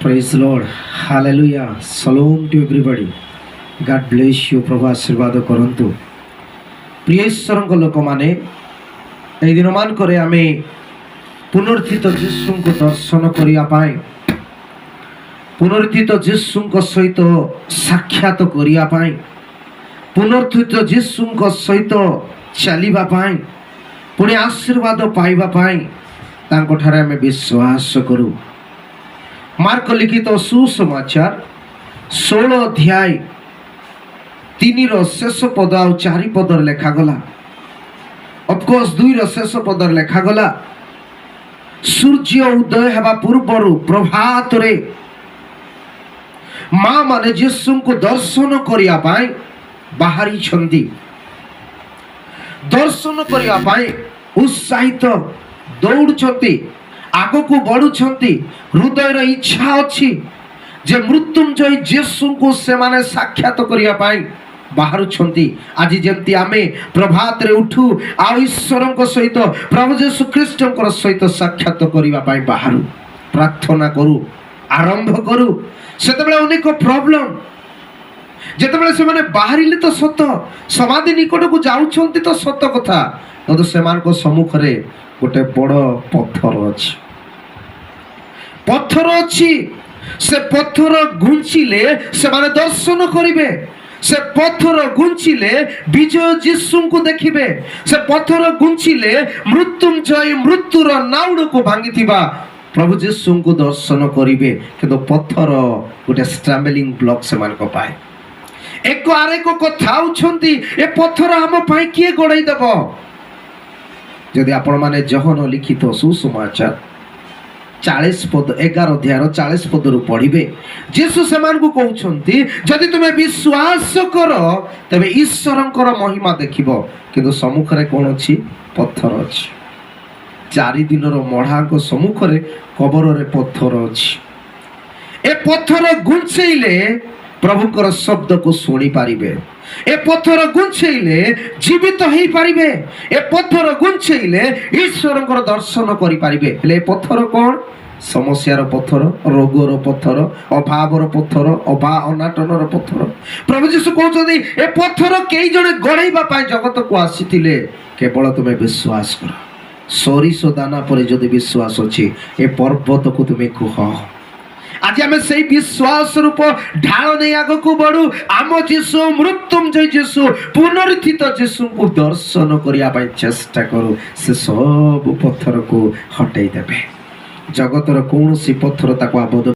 Praise the Lord. Hallelujah. Shalom to everybody. God bless you. प्रभु आशीर्वाद करंतु प्रिय ईश्वरଙ୍କ ଲୋକମାନେ ଏହି ଦିନ ମାନଙ୍କରେ ଆମେ ପୁନରୁତ୍ଥିତ ଯୀଶୁଙ୍କୁ ଦର୍ଶନ କରିବା ପାଇଁ ପୁନରୁତ୍ଥିତ ଯୀଶୁଙ୍କ ସହିତ ସାକ୍ଷାତ କରିବା ପାଇଁ ପୁନରୁତ୍ଥିତ ଯୀଶୁଙ୍କ ସହିତ ଚାଲିବା ପାଇଁ ପୁଣି ଆଶୀର୍ବାଦ ପାଇବା ପାଇଁ ତାଙ୍କଠାରେ ଆମେ ବିଶ୍ୱାସ କରୁ। ମାର୍କ ଲିଖିତ ସୁସମାଚାର 16 ଅଧ୍ୟାୟ 3ର ଶେଷ ପଦ ଆଉ 4 ପଦରେ ଲେଖାଗଲା। ଅଫକୋର୍ସ 2ର ଶେଷ ପଦରେ ଲେଖାଗଲା, ସୂର୍ଯ୍ୟ ଉଦୟ ହେବା ପୂର୍ବରୁ ପ୍ରଭାତରେ ମା ମାନେ ଯୀଶୁଙ୍କୁ ଦର୍ଶନ କରିବା ପାଇଁ ବାହାରିଛନ୍ତି। ଦର୍ଶନ କରିବା ପାଇଁ ଉତ୍ସାହିତ ଦୌଡୁଛନ୍ତି, ଆଗକୁ ବଢୁଛନ୍ତି। ହୃଦୟର ଇଚ୍ଛା ଅଛି ଯେ ମୃତ୍ୟୁଞ୍ଜୟ ଯୀଶୁଙ୍କୁ ସେମାନେ ସାକ୍ଷାତ କରିବା ପାଇଁ ବାହାରୁଛନ୍ତି। ଆଜି ଯେମିତି ଆମେ ପ୍ରଭାତରେ ଉଠୁ ଆଉ ଈଶ୍ୱରଙ୍କ ସହିତ ପ୍ରଭୁ ଯୀଶୁ ଖ୍ରୀଷ୍ଟଙ୍କର ସହିତ ସାକ୍ଷାତ କରିବା ପାଇଁ ବାହାରୁ, ପ୍ରାର୍ଥନା କରୁ, ଆରମ୍ଭ କରୁ। ସେତେବେଳେ ଅନେକ ପ୍ରୋବ୍ଲେମ୍, ଯେତେବେଳେ ସେମାନେ ବାହାରିଲେ ତ ସତ, ସମାଧି ନିକଟକୁ ଯାଉଛନ୍ତି ତ ସତ କଥା, କିନ୍ତୁ ସେମାନଙ୍କ ସମ୍ମୁଖରେ ଗୋଟେ ବଡ଼ ପଥର ଅଛି। ପଥର ଅଛି, ସେ ପଥର ଘୁଞ୍ଚିଲେ ସେମାନେ ଦର୍ଶନ କରିବେ। ସେ ପଥର ଘୁଞ୍ଚିଲେ ବିଜୟ ଯୀଶୁଙ୍କୁ ଦେଖିବେ। ସେ ପଥର ଘୁଞ୍ଚିଲେ ମୃତ୍ୟୁଞ୍ଜୟ ମୃତ୍ୟୁର ନାଉଡକୁ ଭାଙ୍ଗିଥିବା ପ୍ରଭୁ ଯୀଶୁଙ୍କୁ ଦର୍ଶନ କରିବେ। କିନ୍ତୁ ପଥର ଗୋଟେ ଷ୍ଟ୍ରାମ୍ବଲିଂ ବ୍ଲକ୍ ସେମାନଙ୍କ ପାଇଁ। ଏକ ଆରେକ କଥା ହେଉଛନ୍ତି, ଏ ପଥର ଆମ ପାଇଁ କିଏ ଗଡ଼େଇ ଦେବ? ଯଦି ଆପଣମାନେ ଯୋହନ ଲିଖିତ ସୁସମାଚାର 40 ପଦ 11 ଅଧ୍ୟାୟର 40 ପଦରୁ ପଢ଼ିବେ, ଯୀଶୁ ସେମାନଙ୍କୁ କହୁଛନ୍ତି, ଯଦି ତୁମେ ବିଶ୍ୱାସ କର ତେବେ ଈଶ୍ୱରଙ୍କର ମହିମା ଦେଖିବ। କିନ୍ତୁ ସମ୍ମୁଖରେ କ'ଣ ଅଛି? ପଥର ଅଛି। 4 ଦିନର ମଢ଼ାଙ୍କ ସମ୍ମୁଖରେ କବରରେ ପଥର ଅଛି। ଏ ପଥର ଘୁଞ୍ଚେଇଲେ ପ୍ରଭୁଙ୍କର ଶବ୍ଦକୁ ଶୁଣିପାରିବେ। ଏ ପଥର ଘୁଞ୍ଚେଇଲେ ଜୀବିତ ହେଇପାରିବେ। ଏ ପଥର ଘୁଞ୍ଚେଇଲେ ଈଶ୍ୱରଙ୍କର ଦର୍ଶନ କରିପାରିବେ। ହେଲେ ଏ ପଥର କ'ଣ? ସମସ୍ୟାର ପଥର, ରୋଗର ପଥର, ଅଭାବର ପଥର, ଅନାଟନର ପଥର। ପ୍ରଭୁ ଯୀଶୁ କହୁଛନ୍ତି, ଏ ପଥର କେହି ଜଣେ ଗଢ଼େଇବା ପାଇଁ ଜଗତକୁ ଆସିଥିଲେ। କେବଳ ତୁମେ ବିଶ୍ୱାସ କର। ସୋରିଷ ଦାନା ପରେ ଯଦି ବିଶ୍ୱାସ ଅଛି, ଏ ପର୍ବତକୁ ତୁମେ କୁହ। ଆଜି ଆମେ ସେଇ ବିଶ୍ୱାସ ରୂପ ଢାଳ ନେଇ ଆଗକୁ ବଢୁ। ଆମ ଯୀଶୁ, ମୃତ୍ୟୁଞ୍ଜୟ ଯୀଶୁ, ପୁନରୁତ୍ଥିତ ଯୀଶୁଙ୍କୁ ଦର୍ଶନ କରିବା ପାଇଁ ଚେଷ୍ଟା କରୁ। ସେ ସବୁ ପଥରକୁ ହଟେଇ ଦେବେ। ଜଗତର କୌଣସି ପଥର ତାକୁ ଆବଦ୍ଧ